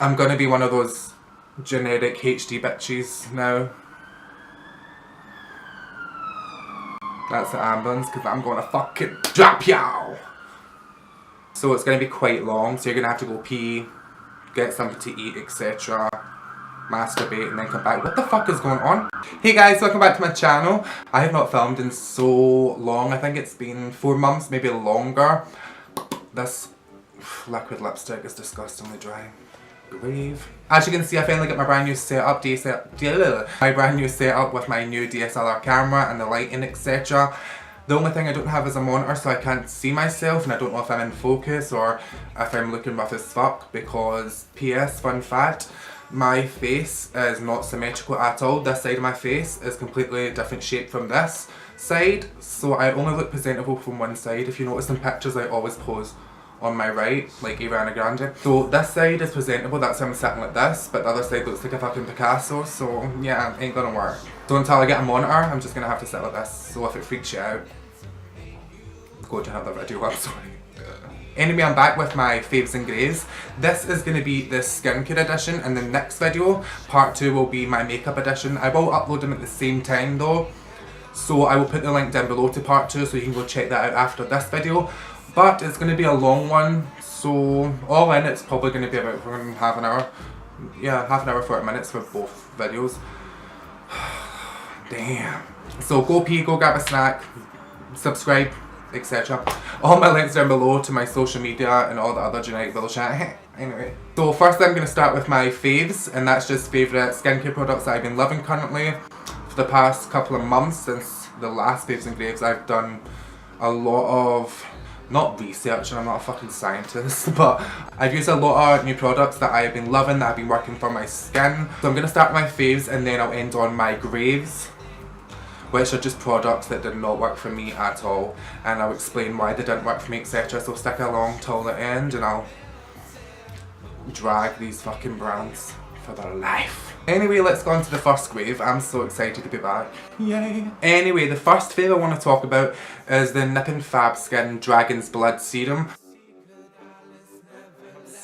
I'm gonna be one of those generic HD bitches now. That's the ambulance, because I'm gonna fucking drop y'all! So it's gonna be quite long, so you're gonna have to go pee, get something to eat, etc. Masturbate and then come back. What the fuck is going on? Hey guys, welcome back to my channel. I have not filmed in so long. I think it's been 4 months, maybe longer. This liquid lipstick is disgustingly dry. Grave. As you can see, I finally got my brand new setup, my brand new setup with my new DSLR camera and the lighting, etc. The only thing I don't have is a monitor, so I can't see myself, and I don't know if I'm in focus or if I'm looking rough as fuck, because PS, fun fact, my face is not symmetrical at all. This side of my face is completely different shape from this side, so I only look presentable from one side. If you notice in pictures, I always pose on my right, like Ariana Grande. So this side is presentable, that's why I'm sitting like this, but the other side looks like a fucking Picasso, so yeah, ain't gonna work. So until I get a monitor, I'm just gonna have to sit like this, so if it freaks you out, go to another video, I'm sorry. Anyway, I'm back with my Faves and Graves. This is going to be the skincare edition, and the next video, part 2, will be my makeup edition. I will upload them at the same time though, so I will put the link down below to part 2 so you can go check that out after this video. But it's going to be a long one, so all in it's probably going to be about half an hour. Yeah, half an hour, 40 minutes for both videos. Damn. So go pee, go grab a snack, subscribe, etc. All my links down below to my social media and all the other generic bullshit. Anyway, so first I'm going to start with my faves, and that's just favourite skincare products that I've been loving currently. For the past couple of months since the last Faves and Graves, I've done a lot of, not research, and I'm not a fucking scientist, but I've used a lot of new products that I've been loving, that have been working for my skin. So I'm going to start with my faves and then I'll end on my graves, which are just products that did not work for me at all, and I'll explain why they didn't work for me, etc. So stick along till the end and I'll drag these fucking brands for their life. Anyway, let's go on to the first grave. I'm so excited to be back. Yay! Anyway, the first fave I want to talk about is the FAVS Skin Dragon's Blood Serum.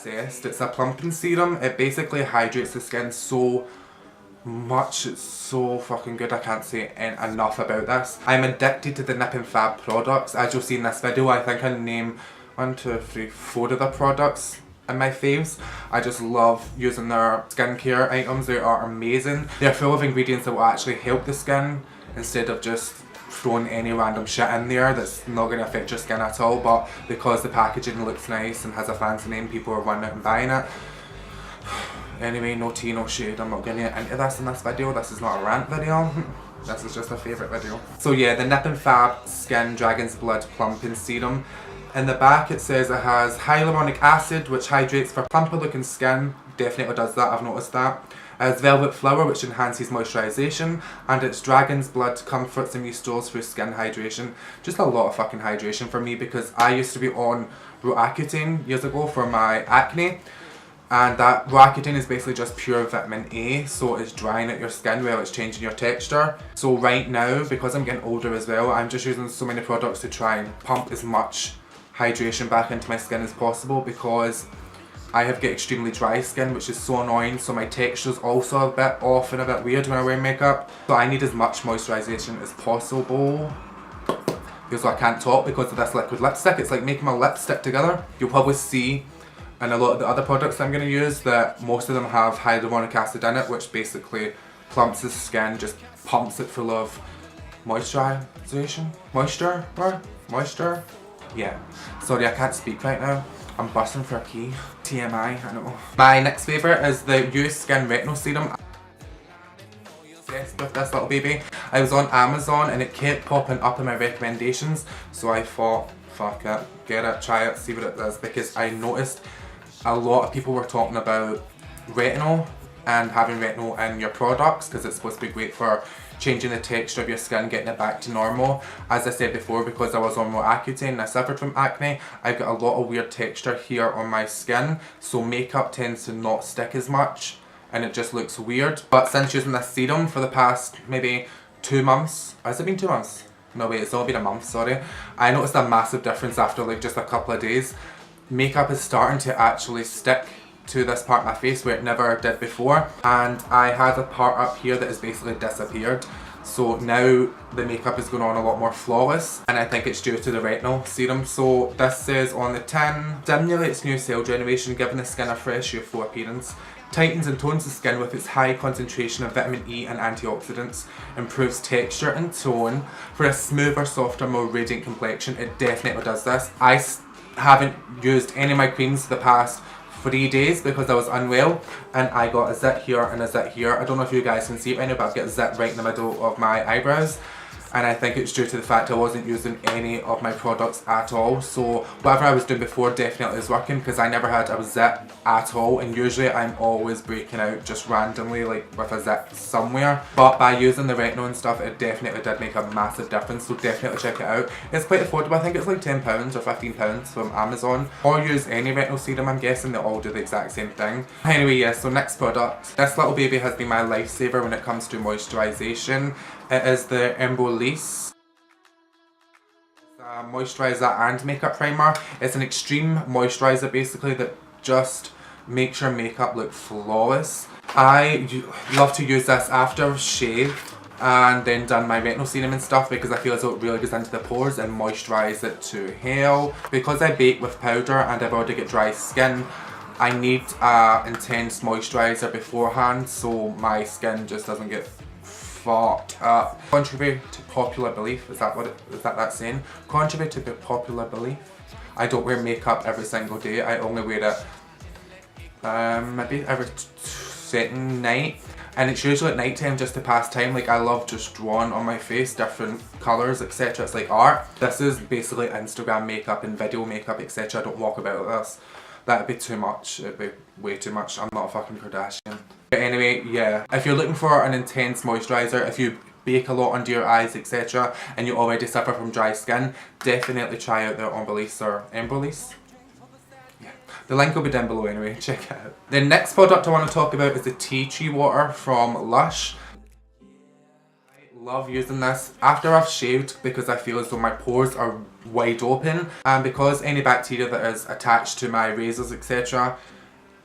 It's a plumping serum. It basically hydrates the skin so much. It's so fucking good. I can't say enough about this. I'm addicted to the FAVS products. As you'll see in this video, I think I name 1, 2, 3, 4 of the products in my faves. I just love using their skincare items. They are amazing. They're full of ingredients that will actually help the skin instead of just throwing any random shit in there that's not going to affect your skin at all, but because the packaging looks nice and has a fancy name, people are running out and buying it. Anyway, no tea, no shade. I'm not getting into this in this video. This is not a rant video. This is just a favourite video. So yeah, the FAVS Skin Dragon's Blood Plumping Serum. In the back it says it has hyaluronic acid, which hydrates for plumper looking skin. Definitely does that, I've noticed that. It has velvet flower, which enhances moisturization, and it's dragon's blood comforts and restores through skin hydration. Just a lot of fucking hydration for me, because I used to be on Roaccutane years ago for my acne. And that Roaccutane is basically just pure vitamin A, so it's drying out your skin while it's changing your texture. So right now, because I'm getting older as well, I'm just using so many products to try and pump as much hydration back into my skin as possible, because I have got extremely dry skin, which is so annoying, so my texture's also a bit off and a bit weird when I wear makeup. So I need as much moisturization as possible. Because I can't talk because of this liquid lipstick. It's like making my lips stick together. You'll probably see in a lot of the other products I'm going to use that most of them have hyaluronic acid in it, which basically plumps the skin, just pumps it full of moisturization? Moisture? Yeah. Sorry, I can't speak right now. I'm busting for a pee. TMI, I know. My next favourite is the Youth Skin Retinol Serum. I'm obsessed with this little baby. I was on Amazon and it kept popping up in my recommendations, so I thought, fuck it, get it, try it, see what it does, because I noticed a lot of people were talking about retinol and having retinol in your products, because it's supposed to be great for changing the texture of your skin, getting it back to normal. As I said before, because I was on Roaccutane and I suffered from acne, I've got a lot of weird texture here on my skin, so makeup tends to not stick as much and it just looks weird. But since using this serum for the past maybe 2 months, has it been 2 months? No wait, it's only been a month, sorry. I noticed a massive difference after like just a couple of days. Makeup is starting to actually stick to this part of my face where it never did before, and I had a part up here that has basically disappeared. So now the makeup is going on a lot more flawless, and I think it's due to the Retinol Serum. So this says on the tin, stimulates new cell generation, giving the skin a fresh, youthful appearance. Tightens and tones the skin with its high concentration of vitamin E and antioxidants. Improves texture and tone for a smoother, softer, more radiant complexion. It definitely does this. I haven't used any of my creams the past 3 days because I was unwell, and I got a zit here and a zit here. I don't know if you guys can see it right now, but I've got a zit right in the middle of my eyebrows, and I think it's due to the fact I wasn't using any of my products at all. So whatever I was doing before definitely is working, because I never had a zit at all, and usually I'm always breaking out just randomly like with a zit somewhere. But by using the retinol and stuff, it definitely did make a massive difference, so definitely check it out. It's quite affordable. I think it's like £10 or £15 from Amazon, or use any retinol serum. I'm guessing they all do the exact same thing. Anyway, yeah, so next product. This little baby has been my lifesaver when it comes to moisturisation. It is the Embolice moisturiser and makeup primer. It's an extreme moisturiser basically that just makes your makeup look flawless. I love to use this after I've shaved and then done my retinol serum and stuff, because I feel as though it really goes into the pores and moisturises it to hell. Because I bake with powder and I've already got dry skin, I need an intense moisturiser beforehand so my skin just doesn't get fucked up. Contrary to popular belief, is that saying? Contrary to popular belief, I don't wear makeup every single day. I only wear it maybe every second night, and it's usually at night time just to pass time. Like, I love just drawing on my face different colours, etc. It's like art. This is basically Instagram makeup and video makeup, etc. I don't walk about with this. That'd be too much. It'd be way too much. I'm not a fucking Kardashian. But anyway, yeah. If you're looking for an intense moisturiser, if you bake a lot under your eyes, etc., and you already suffer from dry skin, definitely try out the Embolice or Embolice. Yeah. The link will be down below anyway. Check it out. The next product I want to talk about is the tea tree water from Lush. Love using this after I've shaved because I feel as though my pores are wide open, and because any bacteria that is attached to my razors, etc.,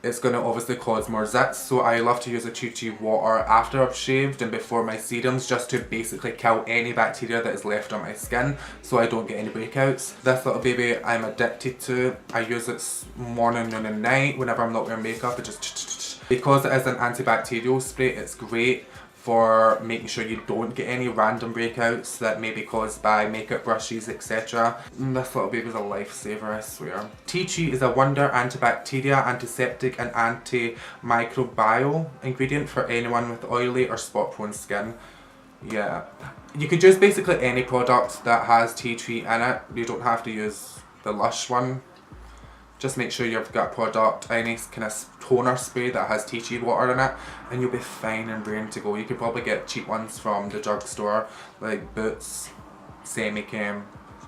it's going to obviously cause more zits. So I love to use a tea tree water after I've shaved and before my serums, just to basically kill any bacteria that is left on my skin so I don't get any breakouts. This little baby I'm addicted to. I use it morning, noon and night whenever I'm not wearing makeup. It just because it is an antibacterial spray, it's great for making sure you don't get any random breakouts that may be caused by makeup brushes, etc. This little baby's a lifesaver, I swear. Tea tree is a wonder antibacterial, antiseptic and antimicrobial ingredient for anyone with oily or spot prone skin. Yeah. You could use basically any product that has tea tree in it. You don't have to use the Lush one. Just make sure you've got a product, any kind of toner spray that has tea tree water in it, and you'll be fine and ready to go. You could probably get cheap ones from the drugstore, like Boots, Semichem,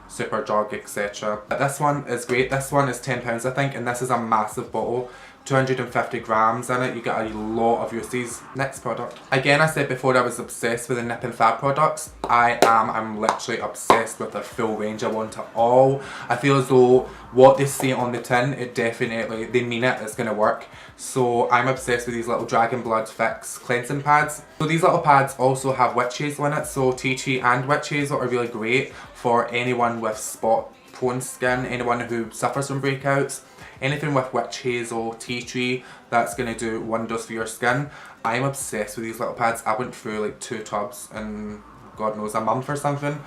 Superdrug, etc. But this one is great. This one is £10 I think, and this is a massive bottle. 250 grams in it. You get a lot of uses. Next product. Again, I said before I was obsessed with the Nip and Fab products. I'm literally obsessed with their full range. I want it all. I feel as though what they say on the tin, it definitely, they mean it, it's gonna work. So I'm obsessed with these little Dragon Blood Fix cleansing pads. So these little pads also have witch hazel in it. So tea tree and witch hazel are really great for anyone with spot prone skin, anyone who suffers from breakouts. Anything with witch hazel, tea tree, that's going to do wonders for your skin. I'm obsessed with these little pads. I went through like 2 tubs in, God knows, a month or something.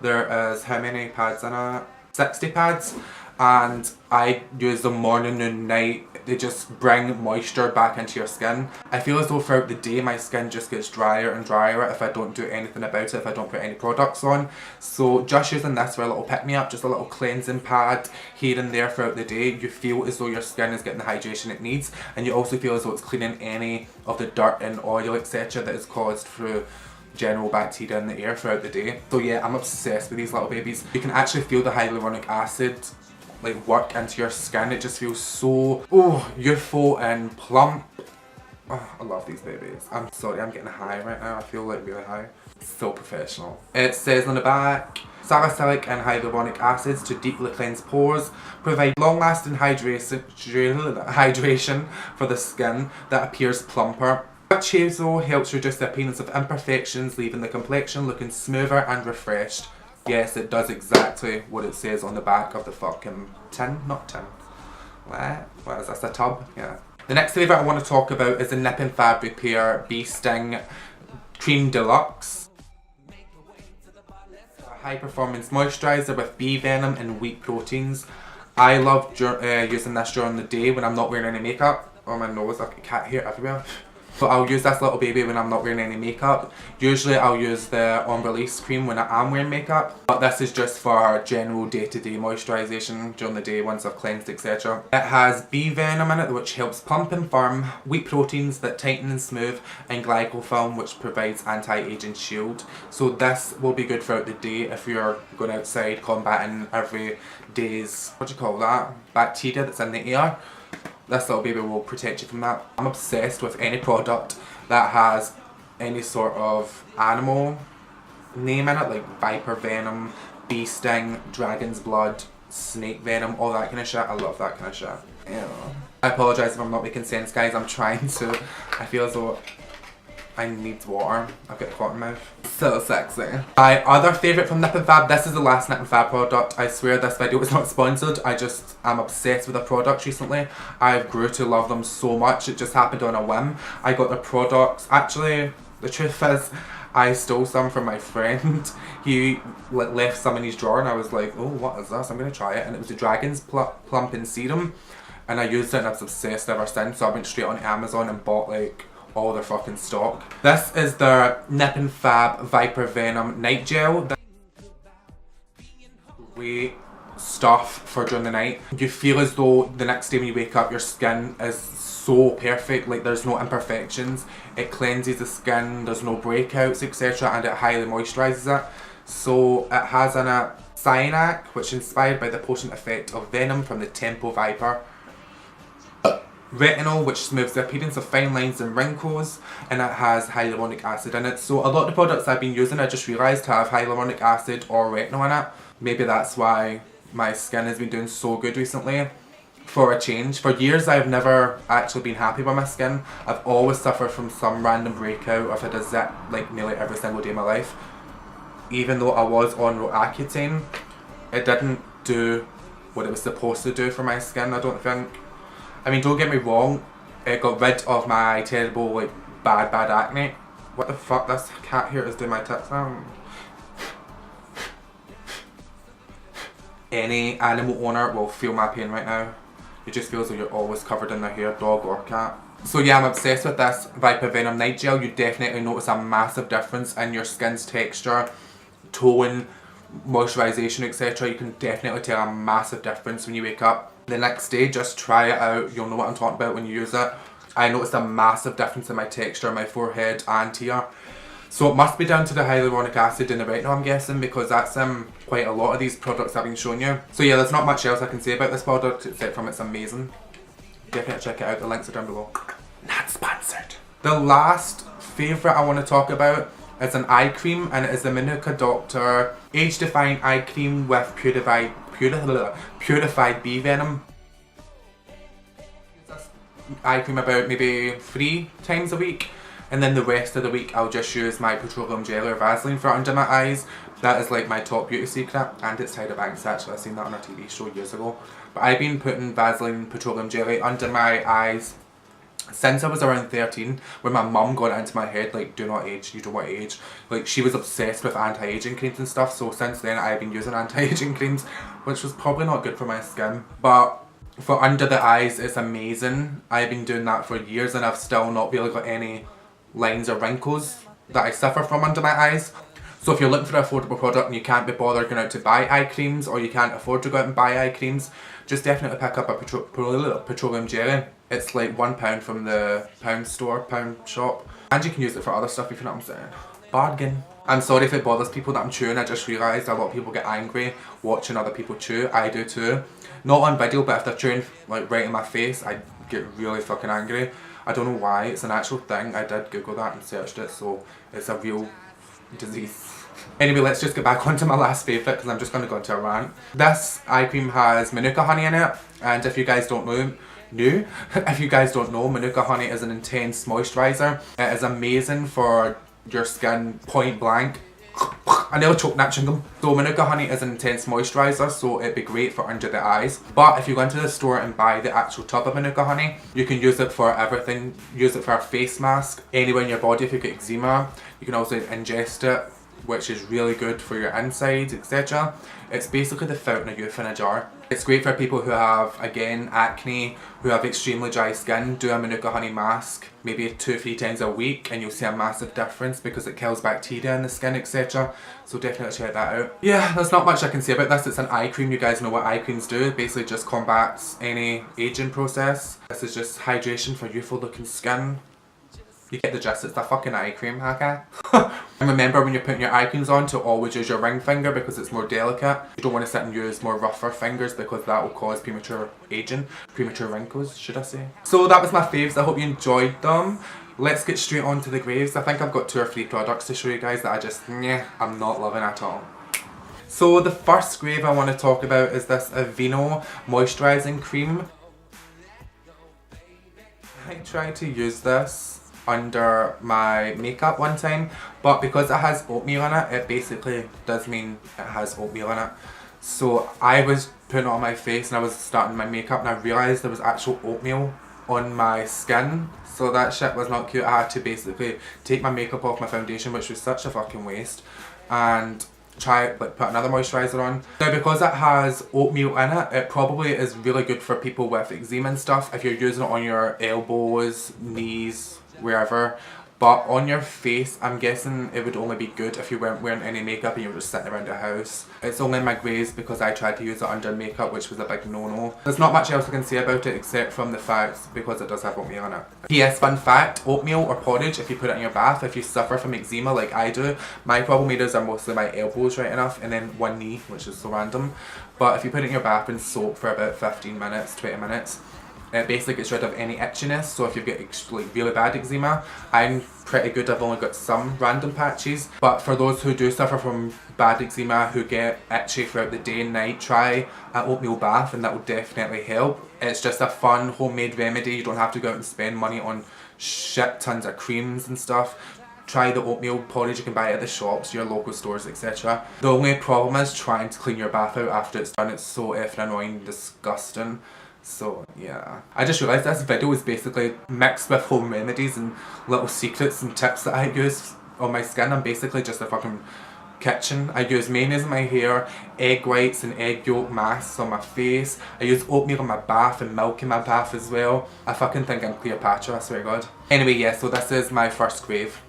There is how many pads in it? 60 pads. And I use them morning, noon, night. They just bring moisture back into your skin. I feel as though throughout the day my skin just gets drier and drier if I don't do anything about it, if I don't put any products on. So just using this for a little pick-me-up, just a little cleansing pad here and there throughout the day, you feel as though your skin is getting the hydration it needs, and you also feel as though it's cleaning any of the dirt and oil, etc. that is caused through general bacteria in the air throughout the day. So yeah, I'm obsessed with these little babies. You can actually feel the hyaluronic acid like work into your skin. It just feels so youthful and plump. Oh, I love these babies. I'm sorry, I'm getting high right now. I feel like really high. So professional. It says on the back, salicylic and hyaluronic acids to deeply cleanse pores, provide long-lasting hydration for the skin that appears plumper. Chezo helps reduce the appearance of imperfections, leaving the complexion looking smoother and refreshed. Yes, it does exactly what it says on the back of the fucking tin. Not tin. What is this, a tub? Yeah. The next favourite I want to talk about is the Nip and Fab Repair Bee Sting Cream Deluxe. A high performance moisturiser with bee venom and wheat proteins. I love using this during the day when I'm not wearing any makeup. Oh, my nose, I've got cat hair everywhere. So I'll use this little baby when I'm not wearing any makeup. Usually I'll use the On Release cream when I am wearing makeup. But this is just for general day-to-day moisturisation during the day once I've cleansed, etc. It has bee venom in it, which helps plump and firm, wheat proteins that tighten and smooth, and glycofilm, which provides anti-aging shield. So this will be good throughout the day if you're going outside combating every day's, what do you call that, bacteria that's in the air. This little baby will protect you from that. I'm obsessed with any product that has any sort of animal name in it, like viper venom, bee sting, dragon's blood, snake venom, all that kind of shit. I love that kind of shit. Yeah. I apologise if I'm not making sense, guys. I'm trying to. I feel as though I need water. I've got a cotton mouth. So sexy. My other favourite from Nip and Fab, this is the last Nip and Fab product. I swear this video was not sponsored. I'm obsessed with the products recently. I've grew to love them so much. It just happened on a whim. I got the products. Actually, the truth is, I stole some from my friend. He left some in his drawer and I was like, oh, what is this? I'm going to try it. And it was the Dragon's Plumping Serum. And I used it and I was obsessed ever since. So I went straight on Amazon and bought like all their fucking stock. This is their Nip and Fab Viper Venom Night Gel. Great stuff for during the night. You feel as though the next day when you wake up your skin is so perfect, like there's no imperfections. It cleanses the skin, there's no breakouts, etc. and it highly moisturises it. So it has in it cyanide, which is inspired by the potent effect of venom from the Tempo Viper. Retinol, which smooths the appearance of fine lines and wrinkles, and it has hyaluronic acid in it. So a lot of the products I've been using I just realised have hyaluronic acid or retinol in it. Maybe that's why my skin has been doing so good recently. For a change. For years I've never actually been happy with my skin. I've always suffered from some random breakout. I've had a zit like nearly every single day of my life. Even though I was on Roaccutane, it didn't do what it was supposed to do for my skin, I don't think. I mean, don't get me wrong, it got rid of my terrible, like, bad acne. What the fuck, this cat here is doing my tits now. Any animal owner will feel my pain right now. It just feels like you're always covered in their hair, dog or cat. So yeah, I'm obsessed with this Viper Venom Night Gel. You definitely notice a massive difference in your skin's texture, tone, moisturisation, etc. You can definitely tell a massive difference when you wake up. The next day, just try it out. You'll know what I'm talking about when you use it. I noticed a massive difference in my texture, my forehead and here. So it must be down to the hyaluronic acid and the retinol, I'm guessing, because that's quite a lot of these products I've been showing you. So yeah, there's not much else I can say about this product except from it's amazing. Definitely check it out, the links are down below. Not sponsored. The last favourite I want to talk about is an eye cream, and it is the Manuka Doctor Age Defying Eye Cream with purified bee venom. Eye cream about maybe 3 times a week, and then the rest of the week I'll just use my petroleum jelly or Vaseline for under my eyes. That is like my top beauty secret, and it's Tyra Banks actually. I've seen that on a TV show years ago. But I've been putting Vaseline petroleum jelly under my eyes since I was around 13, when my mum got it into my head, like, do not age, you don't want to age. Like, she was obsessed with anti-aging creams and stuff, so since then I've been using anti-aging creams, which was probably not good for my skin. But for under the eyes, it's amazing. I've been doing that for years and I've still not really got any lines or wrinkles that I suffer from under my eyes. So if you're looking for an affordable product and you can't be bothered going out to buy eye creams, or you can't afford to go out and buy eye creams, just definitely pick up a petroleum jelly. It's like £1 from the pound shop. And you can use it for other stuff, if you know what I'm saying. Bargain. I'm sorry if it bothers people that I'm chewing. I just realised a lot of people get angry watching other people chew. I do too. Not on video, but if they're chewing like right in my face, I get really fucking angry. I don't know why, it's an actual thing. I did Google that and searched it, so it's a real disease. Anyway, let's just get back onto my last favourite because I'm just going to go into a rant. This eye cream has Manuka Honey in it, and if you guys don't know, Manuka Honey is an intense moisturiser. It is amazing for your skin, point blank. I nearly choked that chewing. So Manuka Honey is an intense moisturiser, so it'd be great for under the eyes. But if you go into the store and buy the actual tub of Manuka Honey, you can use it for everything. Use it for a face mask, anywhere in your body if you get eczema. You can also ingest it, which is really good for your insides, etc. It's basically the fountain of youth in a jar. It's great for people who have, again, acne, who have extremely dry skin. Do a Manuka Honey mask maybe 2-3 times a week and you'll see a massive difference because it kills bacteria in the skin, etc. So definitely check that out. Yeah, there's not much I can say about this. It's an eye cream. You guys know what eye creams do. It basically just combats any aging process. This is just hydration for youthful looking skin. You get the gist, it's a fucking eye cream, okay? And remember when you're putting your eye creams on to always use your ring finger because it's more delicate. You don't want to sit and use more rougher fingers because that will cause premature aging, premature wrinkles, should I say. So that was my faves. I hope you enjoyed them. Let's get straight on to the graves. I think I've got 2 or 3 products to show you guys that I just, I'm not loving at all. So the first grave I want to talk about is this Vino Moisturizing Cream. I tried to use this under my makeup one time, but because it has oatmeal in it, it basically does mean it has oatmeal in it. So I was putting it on my face and I was starting my makeup and I realised there was actual oatmeal on my skin. So that shit was not cute. I had to basically take my makeup off my foundation, which was such a fucking waste, and put another moisturiser on. Now because it has oatmeal in it, it probably is really good for people with eczema and stuff if you're using it on your elbows, knees, wherever. But on your face, I'm guessing it would only be good if you weren't wearing any makeup and you were just sitting around the house. It's only in my graves because I tried to use it under makeup, which was a big no-no. There's not much else I can say about it except from the facts because it does have oatmeal in it. P.S. fun fact, oatmeal or porridge, if you put it in your bath, if you suffer from eczema like I do, my problem areas are mostly my elbows, right enough, and then one knee, which is so random. But if you put it in your bath and soak for about 15 minutes, 20 minutes, it basically gets rid of any itchiness. So if you get like really bad eczema, I'm pretty good. I've only got some random patches, but for those who do suffer from bad eczema, who get itchy throughout the day and night, try an oatmeal bath and that will definitely help. It's just a fun homemade remedy. You don't have to go out and spend money on shit tons of creams and stuff. Try the oatmeal porridge. You can buy it at the shops, your local stores, etc. The only problem is trying to clean your bath out after it's done. It's so effing annoying and disgusting. So yeah, I just realised this video is basically mixed with home remedies and little secrets and tips that I use on my skin. I'm basically just a fucking kitchen. I use mayonnaise in my hair, egg whites and egg yolk masks on my face. I use oatmeal in my bath and milk in my bath as well. I fucking think I'm Cleopatra, I swear to God. Anyway, yeah, so this is my first grave.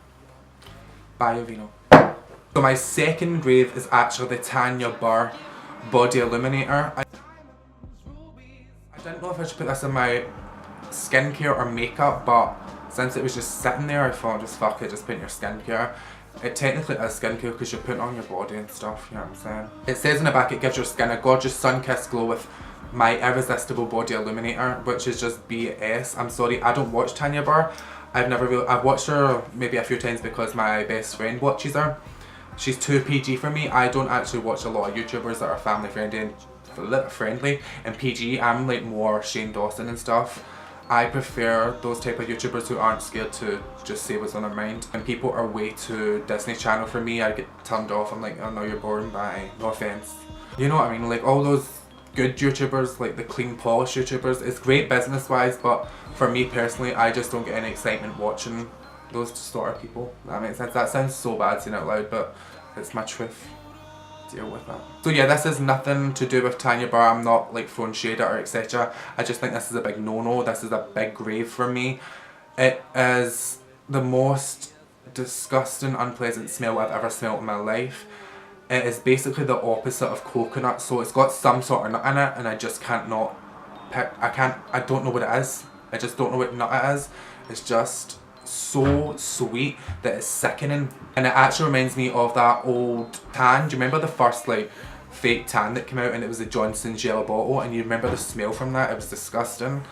Bye, Vino. So my second grave is actually the Tanya Burr Body Illuminator. I didn't know if I should put this in my skincare or makeup, but since it was just sitting there, I thought just fuck it, just put in your skincare. It technically is skincare because you're putting it on your body and stuff, you know what I'm saying? It says in the back it gives your skin a gorgeous sun-kissed glow with my irresistible body illuminator, which is just BS. I'm sorry, I don't watch Tanya Burr. I've watched her maybe a few times because my best friend watches her. She's too PG for me. I don't actually watch a lot of YouTubers that are family friendly and PG. I'm like more Shane Dawson and stuff. I prefer those type of YouTubers who aren't scared to just say what's on their mind. And people are way too Disney Channel for me. I get turned off. I'm like, oh no, you're boring, bye. No offense. You know what I mean? Like all those good YouTubers, like the clean polished YouTubers, it's great business wise, but for me personally, I just don't get any excitement watching those sort of people. That makes sense. That sounds so bad saying it out loud, but it's my truth. Deal with that. So yeah, this is nothing to do with Tanya Burr. I'm not like throwing shade at her, etc. I just think this is a big no-no. This is a big grave for me. It is the most disgusting, unpleasant smell I've ever smelled in my life. It is basically the opposite of coconut, so it's got some sort of nut in it and I just can't not pick. I don't know what it is. I just don't know what nut it is. It's just so sweet that it's sickening, and it actually reminds me of that old tan. Do you remember the first like fake tan that came out and it was a Johnson's yellow bottle, and you remember the smell from that? It was disgusting.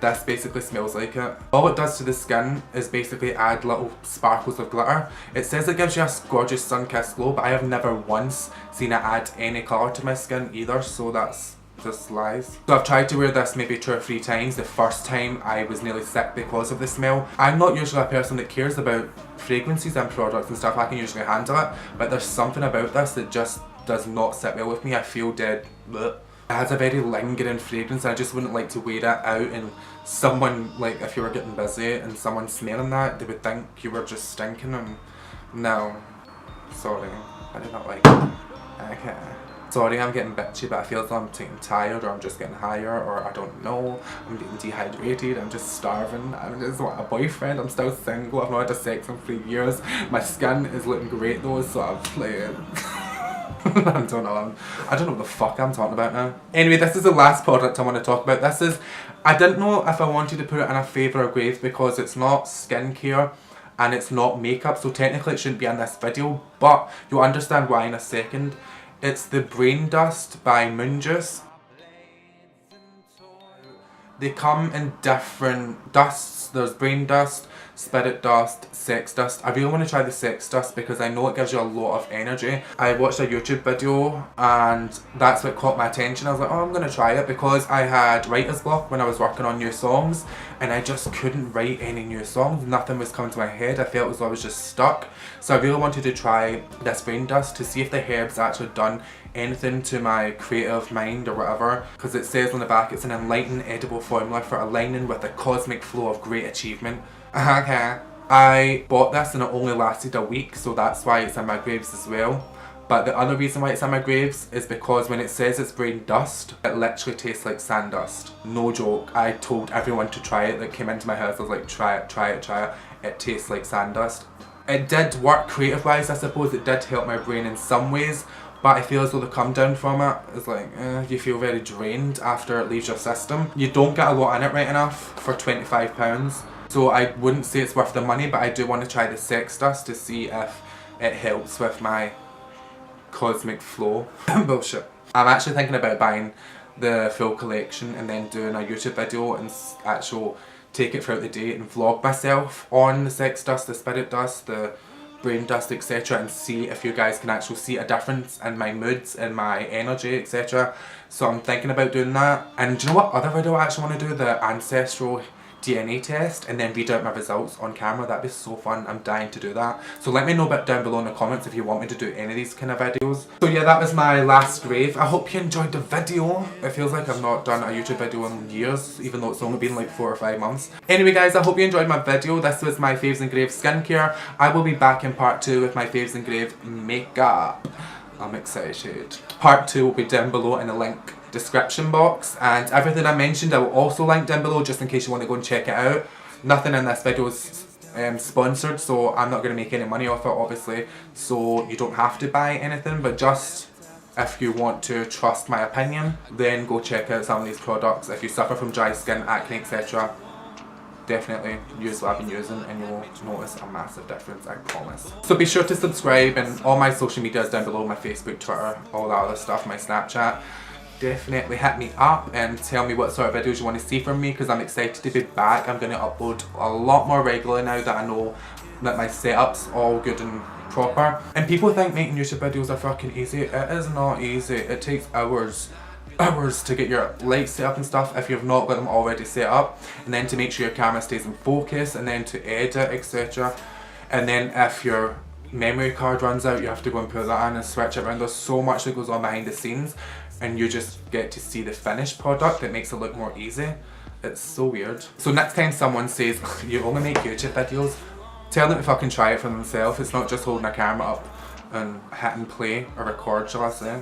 this basically smells like it. All it does to the skin is basically add little sparkles of glitter. It says it gives you a gorgeous sun-kissed glow, but I have never once seen it add any colour to my skin either, so that's just lies. So I've tried to wear this maybe 2 or 3 times. The first time I was nearly sick because of the smell. I'm not usually a person that cares about fragrances and products and stuff. I can usually handle it, but there's something about this that just does not sit well with me. I feel dead. Blech. It has a very lingering fragrance. I just wouldn't like to wear it out, and someone, like if you were getting busy and someone smelling that, they would think you were just stinking, and no. Sorry, I did not like it. Okay. Sorry, I'm getting bitchy, but I feel like I'm getting tired, or I'm just getting higher, or I don't know. I'm getting dehydrated, I'm just starving, I just want a boyfriend, I'm still single, I've not had a sex in 3 years. My skin is looking great though, so I'm playing. I don't know what the fuck I'm talking about now. Anyway, this is the last product I want to talk about. This is, I didn't know if I wanted to put it in a favourite or grave because it's not skincare and it's not makeup, so technically it shouldn't be in this video, but you'll understand why in a second. It's the Brain Dust by Moonjuice. They come in different dusts. There's brain dust, spirit dust, sex dust. I really want to try the sex dust because I know it gives you a lot of energy. I watched a YouTube video and that's what caught my attention. I was like, oh, I'm going to try it because I had writer's block when I was working on new songs and I just couldn't write any new songs. Nothing was coming to my head. I felt as though I was just stuck. So I really wanted to try this brain dust to see if the herbs actually done anything to my creative mind or whatever, because it says on the back it's an enlightened edible formula for aligning with the cosmic flow of great achievement. Okay. I bought this and it only lasted a week, so that's why it's in my graves as well. But the other reason why it's in my graves is because when it says it's brain dust, it literally tastes like sand dust. No joke. I told everyone to try it that came into my house. I was like, try it, try it, try it. It tastes like sand dust. It did work creative wise, I suppose. It did help my brain in some ways. But I feel as though the come down from it is like, you feel very drained after it leaves your system. You don't get a lot in it right enough for £25. So I wouldn't say it's worth the money, but I do want to try the sex dust to see if it helps with my cosmic flow. Bullshit. I'm actually thinking about buying the full collection and then doing a YouTube video and actually take it throughout the day and vlog myself on the sex dust, the spirit dust, the brain dust, etc., and see if you guys can actually see a difference in my moods and my energy, etc. So I'm thinking about doing that. And do you know what other video I actually want to do? The ancestral DNA test and then read out my results on camera. That'd be so fun. I'm dying to do that. So let me know down below in the comments if you want me to do any of these kind of videos. So yeah, that was my last rave. I hope you enjoyed the video. It feels like I've not done a YouTube video in years, even though it's only been like 4 or 5 months. Anyway guys, I hope you enjoyed my video. This was my FAVS N GRAVES skincare. I will be back in part 2 with my FAVS N GRAVES makeup. I'm excited. Part 2 will be down below in the link description box, and everything I mentioned I will also link down below just in case you want to go and check it out. Nothing in this video is sponsored, so I'm not going to make any money off it obviously, so you don't have to buy anything, but just if you want to trust my opinion, then go check out some of these products. If you suffer from dry skin, acne, etc., definitely use what I've been using and you'll notice a massive difference, I promise. So be sure to subscribe, and all my social media is down below, my Facebook, Twitter, all that other stuff, my Snapchat. Definitely hit me up and tell me what sort of videos you want to see from me, because I'm excited to be back. I'm going to upload a lot more regularly now that I know that my setup's all good and proper. And people think making YouTube videos are fucking easy. It is not easy. It takes hours to get your lights set up and stuff if you've not got them already set up, and then to make sure your camera stays in focus, and then to edit, etc. And then if your memory card runs out, you have to go and put that in and switch it around. There's so much that goes on behind the scenes, and you just get to see the finished product that makes it look more easy. It's so weird. So next time someone says you only make YouTube videos, tell them to fucking try it for themselves. It's not just holding a camera up and hitting play or record, shall I say.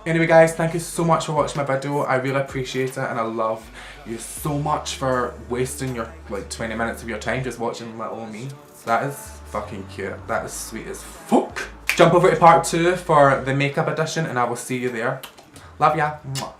Anyway guys, thank you so much for watching my video. I really appreciate it, and I love you so much for wasting your like 20 minutes of your time just watching little me. That is fucking cute. That is sweet as fuck. Jump over to part 2 for the makeup edition and I will see you there. Love ya. Mwah.